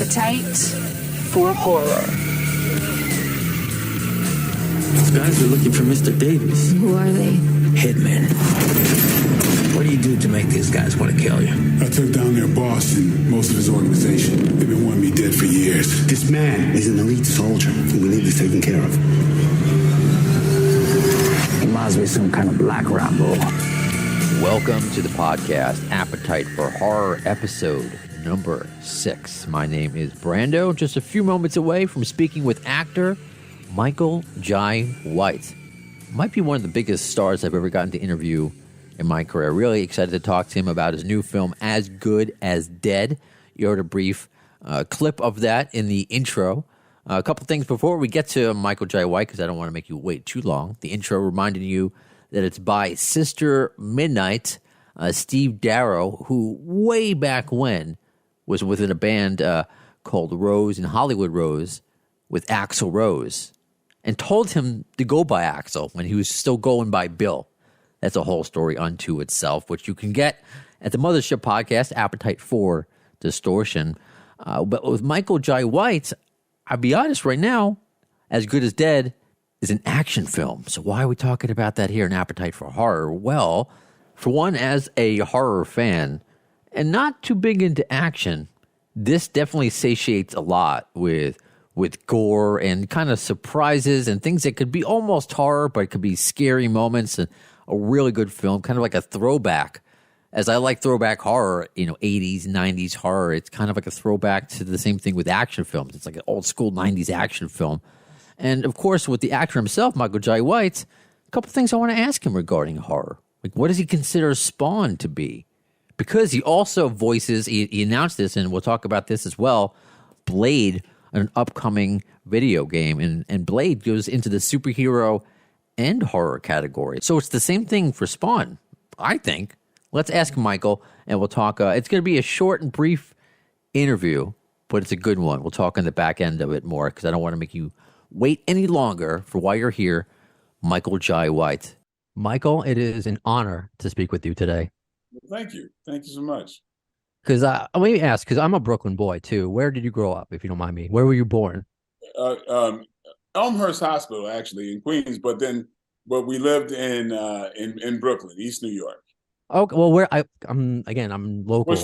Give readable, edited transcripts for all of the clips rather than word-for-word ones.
Appetite for Horror. Those guys are looking for Mr. Davis. Who are they? Hitmen. What do you do to make these guys want to kill you? I took down their boss and most of his organization. They've been wanting me dead for years. This man is an elite soldier who we need this taken care of. He must be some kind of black Rambo. Welcome to the podcast, Appetite for Horror, episode number 6. My name is Brando, just a few moments away from speaking with actor Michael Jai White. Might be one of the biggest stars I've ever gotten to interview in my career. Really excited to talk to him about his new film, As Good as Dead. You heard a brief clip of that in the intro. A couple things before we get to Michael Jai White, because I don't want to make you wait too long. The intro reminded you that it's by Sister Midnight, Steve Darrow, who way back when was within a band called Rose and Hollywood Rose with Axl Rose, and told him to go by Axl when he was still going by Bill. That's a whole story unto itself, which you can get at the Mothership podcast, Appetite for Distortion. But with Michael Jai White, I'll be honest right now, As Good as Dead is an action film. So why are we talking about that here in Appetite for Horror? Well, for one, as a horror fan, and not too big into action, this definitely satiates a lot with gore and kind of surprises and things that could be almost horror, but it could be scary moments, and a really good film, kind of like a throwback. As I like throwback horror, 80s, 90s horror, it's kind of like a throwback to the same thing with action films. It's like an old school 90s action film. And of course, with the actor himself, Michael Jai White, a couple things I want to ask him regarding horror. Like, what does he consider Spawn to be? Because he also voices, he announced this, and we'll talk about this as well, Blade, an upcoming video game. And Blade goes into the superhero and horror category. So it's the same thing for Spawn, I think. Let's ask Michael, and we'll talk. It's going to be a short and brief interview, but it's a good one. We'll talk on the back end of it more, because I don't want to make you wait any longer for why you're here. Michael Jai White. Michael, it is an honor to speak with you today. Well, thank you. Thank you so much. Because let me ask, because I'm a Brooklyn boy too. Where did you grow up, if you don't mind me? Where were you born? Elmhurst Hospital, actually, in Queens, but we lived in Brooklyn, East New York. Okay, well, I'm local.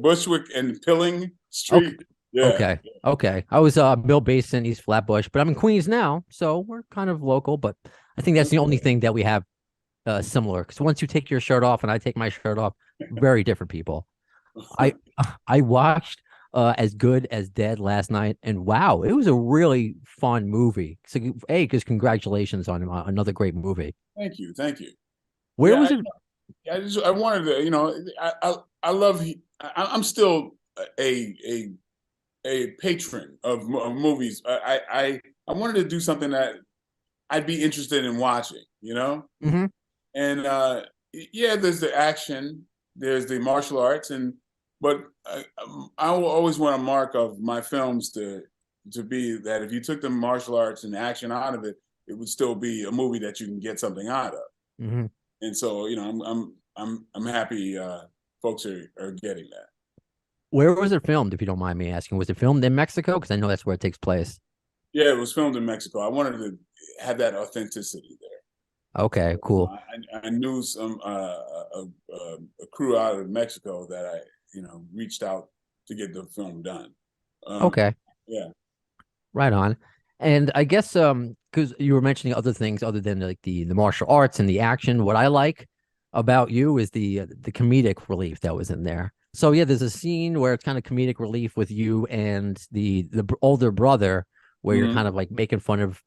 Bushwick and Pilling Street. Okay. Yeah. Okay. I was Bill Basin, East Flatbush, but I'm in Queens now, so we're kind of local. But I think that's the only thing that we have similar. Because once you take your shirt off and I take my shirt off, very different people. I watched As Good as Dead last night, and wow, it was a really fun movie. So, because congratulations on another great movie. Thank you. Where was it? I wanted to, I love. I'm still a patron of movies. I wanted to do something that I'd be interested in watching. Mm-hmm. And there's the action, there's the martial arts, but I will always want a mark of my films to be that if you took the martial arts and action out of it, it would still be a movie that you can get something out of. Mm-hmm. And so, I'm happy folks are getting that. Where was it filmed, if you don't mind me asking? Was it filmed in Mexico? Because I know that's where it takes place. Yeah, it was filmed in Mexico. I wanted to have that authenticity there. Okay, cool. I knew some a crew out of Mexico that I reached out to get the film done. Okay. Yeah. Right on. And I guess because you were mentioning other things other than like the martial arts and the action, what I like about you is the comedic relief that was in there. So yeah, there's a scene where it's kind of comedic relief with you and the older brother, where you're kind of like he's making fun of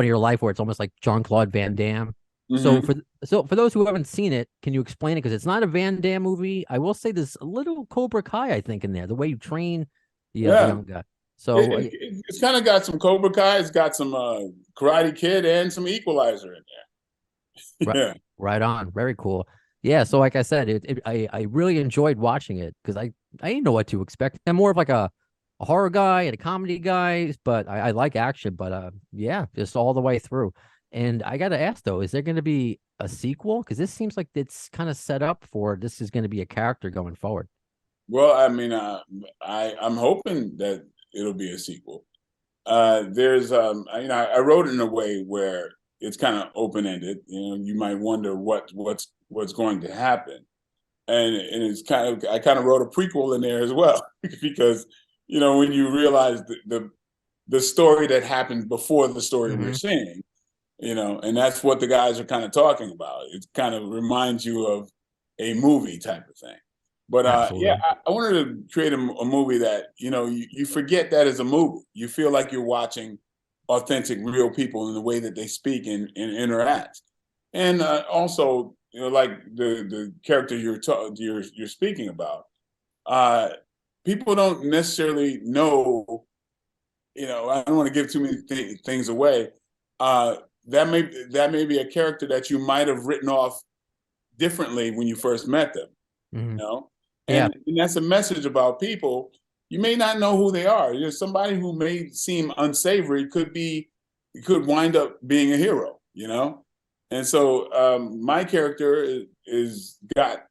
your life, where it's almost like Jean-Claude Van Damme. Mm-hmm. So for those who haven't seen it, can you explain it? Because it's not a Van Damme movie. I will say there's a little Cobra Kai, I think, in there. The way you train the young guy. So it's kind of got some Cobra Kai. It's got some Karate Kid and some Equalizer in there. Yeah. Right on. Very cool. Yeah. So like I said, I really enjoyed watching it, because I didn't know what to expect. I'm more of like a horror guy and a comedy guy, but I like action. But just all the way through. And I got to ask, though, is there going to be a sequel? Because this seems like it's kind of set up for this is going to be a character going forward. Well, I mean, I'm hoping that it'll be a sequel. There's, I wrote it in a way where it's kind of open ended. You might wonder what's going to happen, and it's I kind of wrote a prequel in there as well because when you realize the story that happened before the story we're seeing, and that's what the guys are kind of talking about. It kind of reminds you of a movie type of thing. But Absolutely. I wanted to create a movie that you forget that is a movie. You feel like you're watching authentic, real people in the way that they speak and interact, and also like the character you're speaking about. People don't necessarily know. I don't want to give too many things away. That may be a character that you might have written off differently when you first met them. And that's a message about people. You may not know who they are. Somebody who may seem unsavory could wind up being a hero, And so my character is got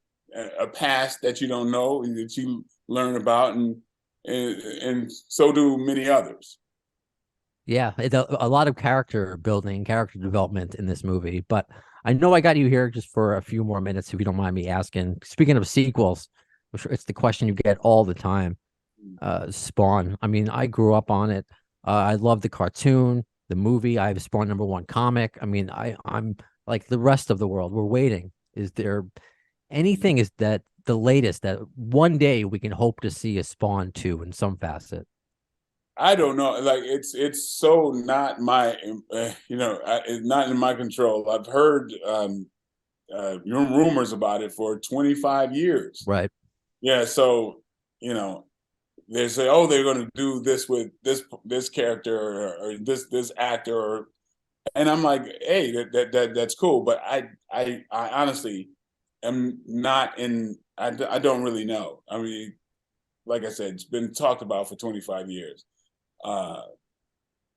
a past that you don't know and that you learn about, and so do many others. Yeah, a lot of character building, character development in this movie. But I know I got you here just for a few more minutes, if you don't mind me asking. Speaking of sequels, I'm sure it's the question you get all the time. Spawn. I mean, I grew up on it. I love the cartoon, the movie. I have a Spawn #1 comic. I mean, I'm like the rest of the world. We're waiting. Is there anything is that the latest that one day we can hope to see a Spawn 2 in some facet? I don't know. Like it's so not my, it's not in my control. I've heard rumors about it for 25 years. Right. Yeah. So, they say, oh, they're going to do this with this character or this actor, and I'm like, hey, that's cool. But I honestly am not in. I don't really know. I mean, like I said, it's been talked about for 25 years.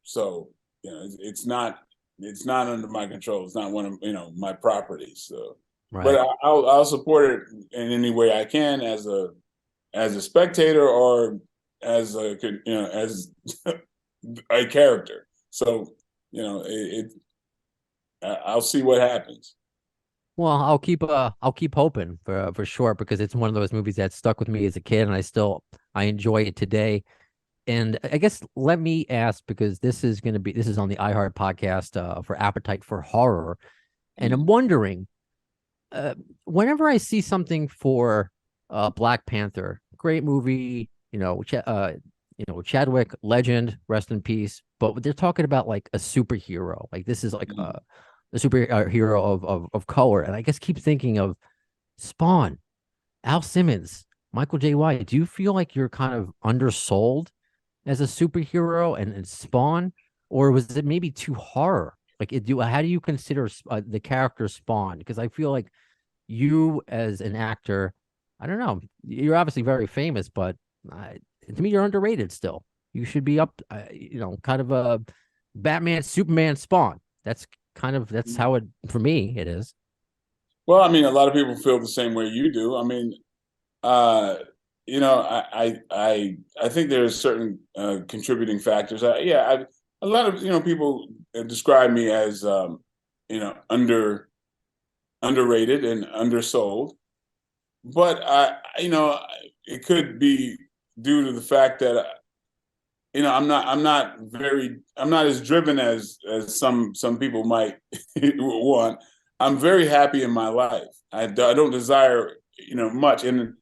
So it's not under my control. It's not one of my properties. So, Right. But I'll support it in any way I can as a spectator or as as a character. So I'll see what happens. Well, I'll keep hoping for sure, because it's one of those movies that stuck with me as a kid, and I enjoy it today. And I guess let me ask, because this is on the iHeart podcast for Appetite for Horror, and I'm wondering, whenever I see something for Black Panther, great movie, Chadwick, legend, rest in peace. But they're talking about like a superhero, like this is like a superhero of color, and I guess keep thinking of Spawn, Al Simmons, Michael J. White. Do you feel like you're kind of undersold as a superhero and Spawn, or was it maybe too horror? Like, how do you consider the character Spawn? Because I feel like you as an actor, I don't know, you're obviously very famous, but to me, you're underrated still. You should be up, kind of a Batman, Superman, Spawn. That's how it, for me, it is. Well, I mean, a lot of people feel the same way you do. I mean, I think there's certain contributing factors. A lot of people describe me as underrated and undersold, but it could be due to the fact that I'm not as driven as some people might want. I'm very happy in my life. I don't desire much, and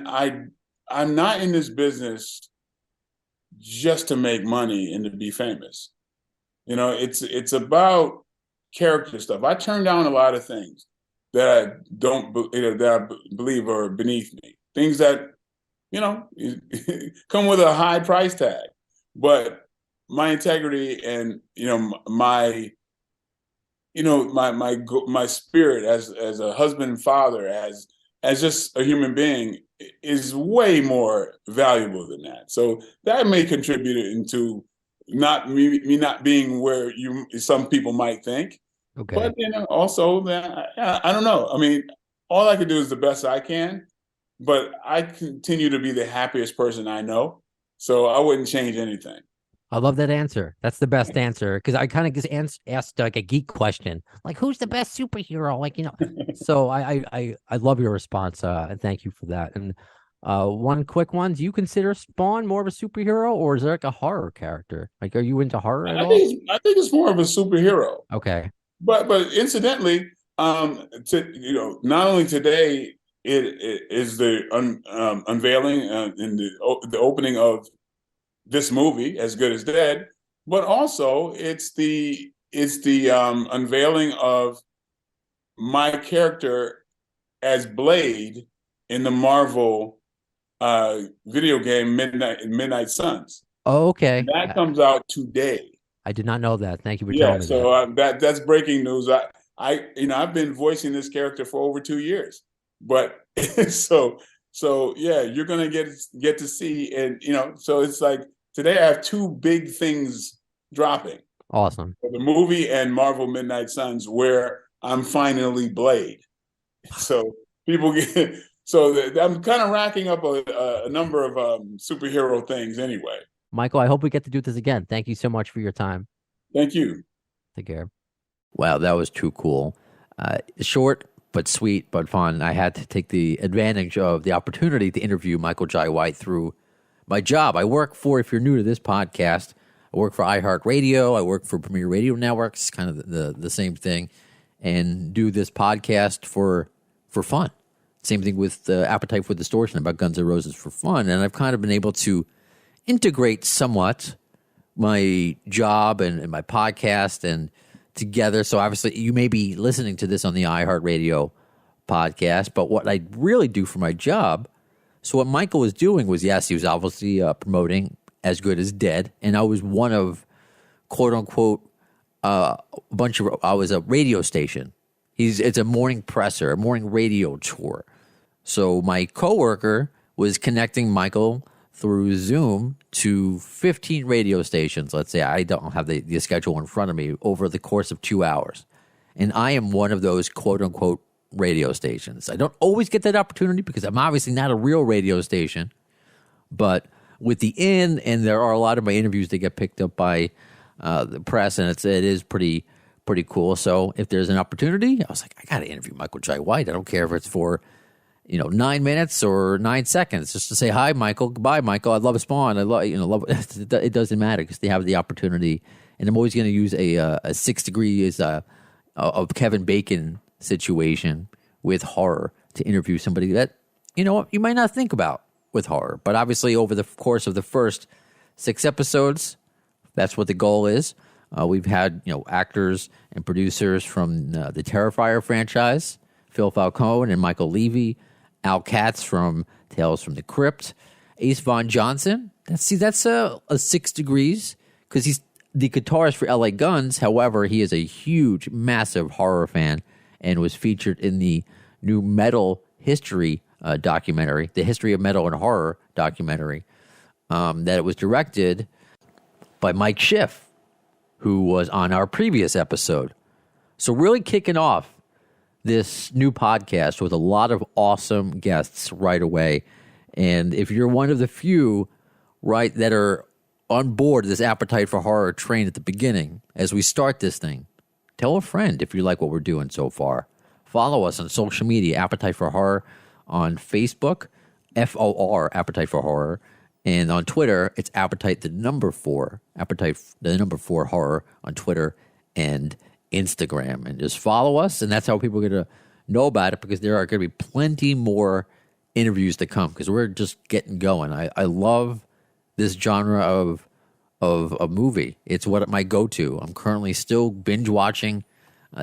I'm not in this business just to make money and to be famous. It's about character stuff. I turn down a lot of things that I don't that I believe are beneath me. Things that come with a high price tag, but my integrity and my spirit as a husband and father, as just a human being, is way more valuable than that. So that may contribute into me not being where some people might think. Okay. But also that I don't know. I mean, all I can do is the best I can. but I continue to be the happiest person I know. So I wouldn't change anything. I love that answer. That's the best answer because I kind of just asked like a geek question, like who's the best superhero? Like, so I love your response. And thank you for that. And one quick one: do you consider Spawn more of a superhero, or is there like a horror character? Like, are you into horror at all? I think it's more of a superhero. Okay. But incidentally, not only today it is the unveiling in the opening of this movie, As Good as Dead, but also it's the unveiling of my character as Blade in the Marvel video game Midnight Suns. Oh, okay. And that comes out today. I did not know that. Thank you for telling me so that's breaking news. I've been voicing this character for over 2 years, but so yeah, you're gonna get to see, and so it's like today I have two big things dropping. Awesome. The movie and Marvel Midnight Suns, where I'm finally Blade. So people get I'm kind of racking up a number of superhero things anyway. Michael, I hope we get to do this again. Thank you so much for your time. Thank you. Take care. Wow, that was too cool. Short, but sweet, but fun. I had to take the advantage of the opportunity to interview Michael Jai White through my job. I work for, if you're new to this podcast, I work for iHeartRadio. I work for Premier Radio Networks, kind of the same thing, and do this podcast for fun. Same thing with Appetite for Distortion, about Guns N' Roses for fun. And I've kind of been able to integrate somewhat my job and my podcast and together. So obviously you may be listening to this on the iHeartRadio podcast, but what I really do for my job, so what Michael was doing was, yes, he was obviously promoting As Good as Dead, and I was one of, quote unquote, I was a radio station. It's a morning presser, a morning radio tour. So my coworker was connecting Michael through Zoom to 15 radio stations. Let's say I don't have the schedule in front of me over the course of 2 hours. And I am one of those quote unquote radio stations. I don't always get that opportunity because I'm obviously not a real radio station, but with the and there are a lot of my interviews that get picked up by the press, and it is pretty cool. So if there's an opportunity, I was like, I got to interview Michael Jai White. I don't care if it's for 9 minutes or 9 seconds, just to say hi, Michael. Goodbye, Michael. I love Spawn. I love it doesn't matter because they have the opportunity, and I'm always going to use a 6 degrees of Kevin Bacon situation with horror to interview somebody that you might not think about with horror, but obviously over the course of the first 6 episodes, that's what the goal is. We've had actors and producers from the Terrifier franchise, Phil Falcone and Michael Levy, Al Katz from Tales from the Crypt, Ace Von Johnson. That's a 6 degrees because he's the guitarist for LA Guns. However, he is a huge, massive horror fan and was featured in the new metal history documentary, the History of Metal and Horror documentary, that it was directed by Mike Schiff, who was on our previous episode. So really kicking off this new podcast with a lot of awesome guests right away. And if you're one of the few, right, that are on board this Appetite for Horror train at the beginning, as we start this thing, tell a friend if you like what we're doing so far. Follow us on social media, Appetite for Horror on Facebook, FOR, Appetite for Horror. And on Twitter, it's Appetite 4, Appetite 4 Horror on Twitter and Instagram. And just follow us, and that's how people are going to know about it, because there are going to be plenty more interviews to come, because we're just getting going. I love this genre of a movie. It's what my go-to. I'm currently still binge watching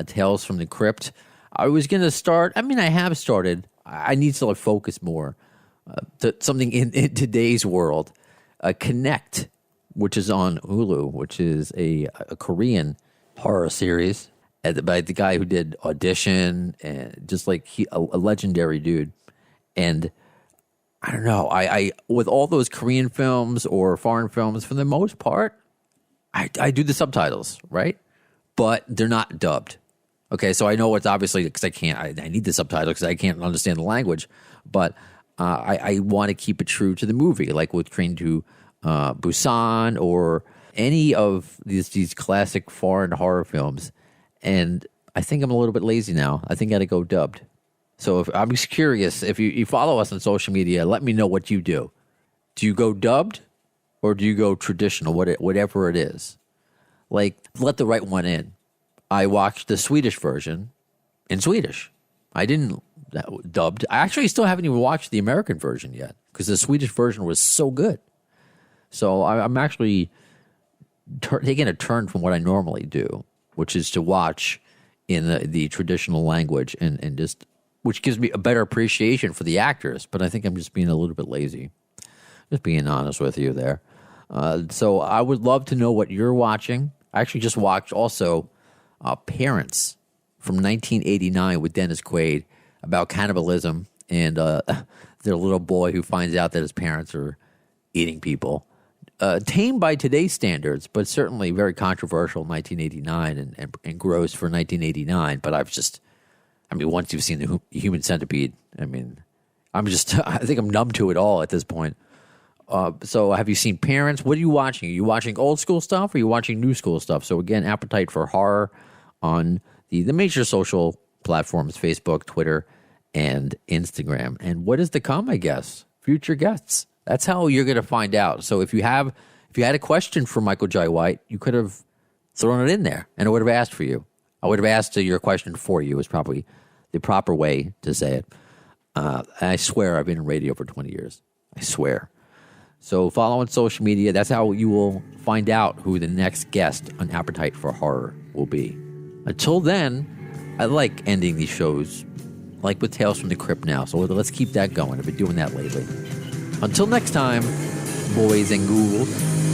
Tales from the Crypt. I was going to start, I have started. I need to focus more to something in today's world. Connect, which is on Hulu, which is a Korean horror series by the guy who did Audition, and just a legendary dude. And I don't know, I with all those Korean films or foreign films, for the most part, I do the subtitles, right? But they're not dubbed. Okay, so I know it's obviously because I need the subtitles because I can't understand the language, but I want to keep it true to the movie, like with Train to Busan or any of these classic foreign horror films. And I think I'm a little bit lazy now. I think I got to go dubbed. So if I'm just curious, if you follow us on social media, let me know what you do. Do you go dubbed or do you go traditional, whatever it is? Like, let the right one in. I watched the Swedish version in Swedish. I didn't dubbed. I actually still haven't even watched the American version yet because the Swedish version was so good. So I'm actually taking a turn from what I normally do, which is to watch in the traditional language and just, which gives me a better appreciation for the actors. But I think I'm just being a little bit lazy. Just being honest with you there. So I would love to know what you're watching. I actually just watched also Parents from 1989 with Dennis Quaid about cannibalism and their little boy who finds out that his parents are eating people. Tame by today's standards, but certainly very controversial in 1989 and gross for 1989. But once you've seen the Human Centipede, I think I'm numb to it all at this point. So have you seen Parents? What are you watching? Are you watching old school stuff or are you watching new school stuff? So again, Appetite for Horror on the major social platforms, Facebook, Twitter, and Instagram. And what is to come, I guess? Future guests. That's how you're going to find out. So if you had a question for Michael Jai White, you could have thrown it in there and I would have asked for you. I would have asked your question for you is probably the proper way to say it. I swear I've been in radio for 20 years. I swear. So follow on social media. That's how you will find out who the next guest on Appetite for Horror will be. Until then, I like ending these shows like with Tales from the Crypt now. So let's keep that going. I've been doing that lately. Until next time, boys and ghouls.